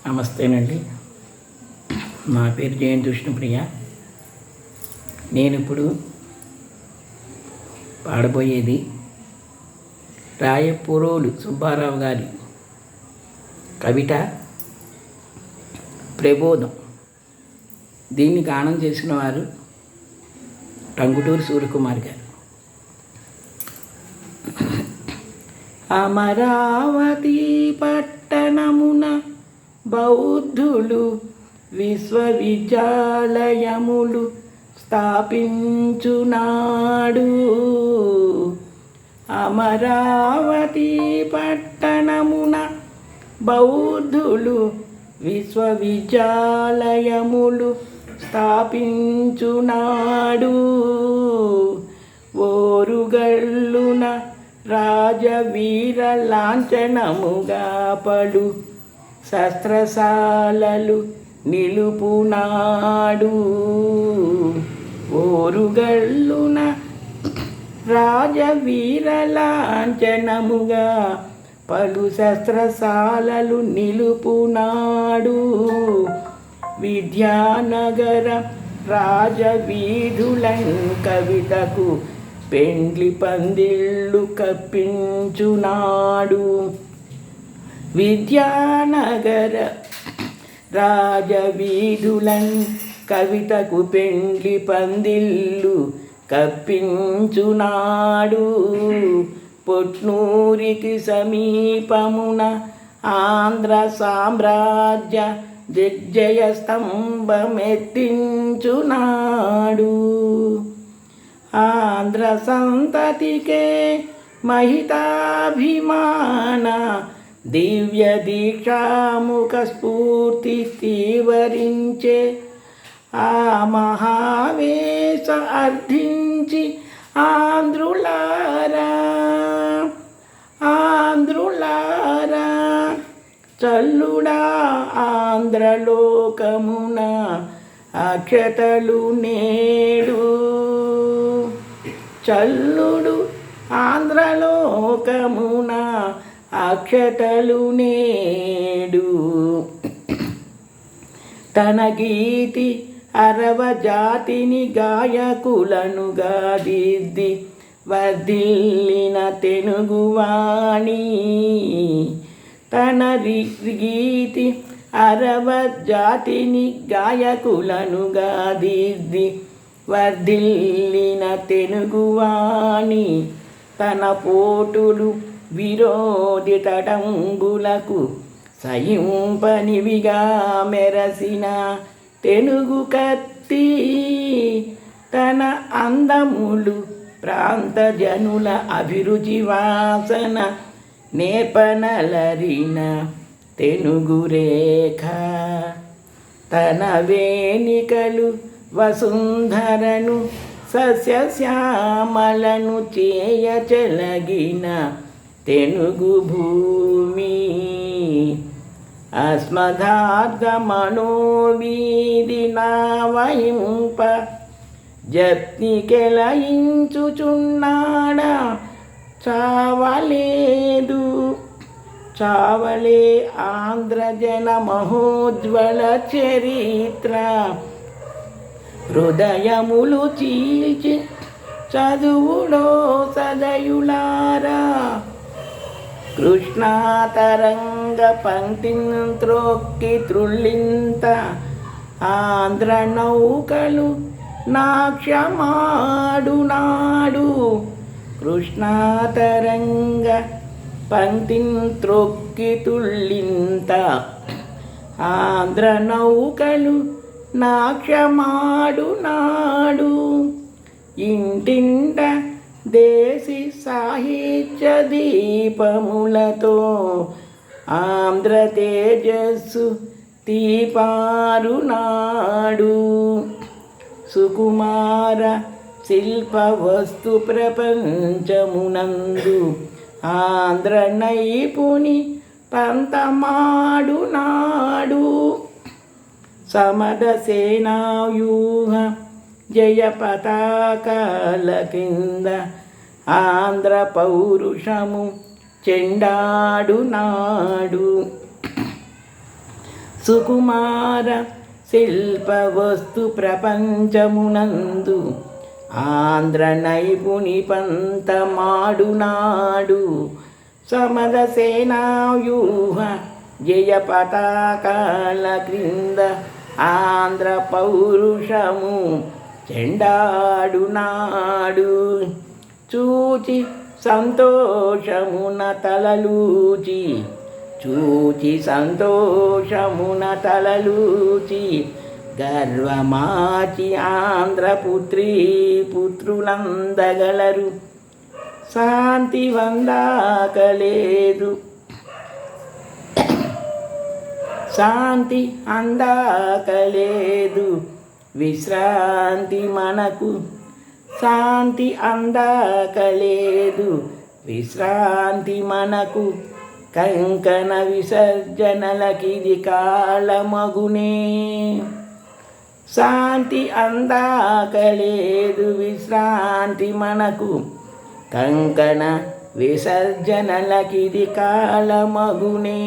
నమస్తేనండి. నా పేరు జయంతి విష్ణుప్రియ. నేను ఇప్పుడు పాడబోయేది రాయపురోలు సుబ్బారావు గారి కవిత ప్రబోధం. దీన్ని గానం చేసిన వారు టంగుటూరి సూర్యకుమార్ గారు. అమరావతి పట్టణమున బౌద్ధులు విశ్వవిద్యాలయములు స్థాపించునాడు. అమరావతి పట్టణమున బౌద్ధులు విశ్వవిద్యాలయములు స్థాపించునాడు. ఓరుగల్లున రాజవీర లాంఛనముగా పడు శస్త్రశాలలు నిలుపునాడు. ఓరుగల్లున రాజవీర లాంఛనముగా పలు శస్త్రశాలలు నిలుపునాడు. విద్యానగర రాజవీధులన్ కవితకు పెండ్లి పందిళ్ళు కప్పించునాడు. విద్యానగర రాజవీధులన్ కవితకు పెండ్లి పందిళ్ళు కప్పించునాడు. పొట్నూరికి సమీపమున ఆంధ్ర సామ్రాజ్య దిగ్జయ స్తంభమెత్తించునాడు. ఆంధ్ర సంతతికే మహితాభిమాన దివ్య దీక్షాముఖ స్ఫూర్తి తీవరించే ఆ మహావేశ అర్థించి ఆంధ్రులారా చల్లుడా ఆంధ్రలోకమున అక్షతలు నేడు. చల్లుడు ఆంధ్రలోకమున అక్షతలు నేడు. తన గీతి అరవ జాతిని గాయకులనుగా దిద్ది వర్ధిల్లిన తెలుగువాణి. తన గీతి అరవ జాతిని గాయకులనుగా దిద్ది వర్ధిల్లిన తెలుగువాణి. తన పోటులు విరోధి తటంగులకు సయింపనివిగా మెరసిన తెలుగు కత్తి. తన అందములు ప్రాంత జనుల అభిరుచి వాసన నేర్పనలరిన తెలుగు రేఖ. తన వేణికలు వసుంధరను సస్యశ్యామలను చేయచలగిన తెలుగు భూమి. అస్మదార్థ మనోవీధి నావహింప జత్నికెలయించుచున్నాడా చావలేదు. చావలే ఆంధ్రజన మహోజ్వల చరిత్ర. హృదయములు చీల్చి చదువుడో సదయులారా. కృష్ణాతరంగ పంక్తిని త్రొక్కి త్రుళ్ళింత ఆంధ్ర నౌకలు నాక్షమాడునాడు. కృష్ణాతరంగ పంక్తిని త్రొక్కి తుళ్ళింత ఆంధ్ర నౌకలు నాక్షమాడునాడు. ఇంటింట దేశీ సాహిత్య దీపములతో ఆంధ్ర తేజస్సు తీపారునాడు. సుకుమార శిల్ప వస్తు ప్రపంచమునందు ఆంధ్ర నైపుణి పంతమాడునాడు. సమద సేనావ్యూహ జయ పతాకాల కింద ఆంధ్ర పౌరుషము చెండాడునాడు. సుకుమార శిల్పవస్తు ప్రపంచమునందు ఆంధ్ర నైపుణి పంతమాడునాడు సమద సేనావ్యూహ జయ పతాకాల క్రింద ఆంధ్ర పౌరుషము చెండాడునాడు చూచి సంతోషమున తలలూచి చూచి సంతోషమున తలలూచి గర్వమాచి ఆంధ్రపుత్రీ పుత్రులందగలరు శాంతి వందాకలేదు శాంతి అందాకలేదు విశ్రాంతి మనకు శాంతి అందాకలేదు విశ్రాంతి మనకు కంకణ విసర్జనలకిది కాలమగునే శాంతి అందాకలేదు విశ్రాంతి మనకు కంకణ విసర్జనలకిది కాలమగునే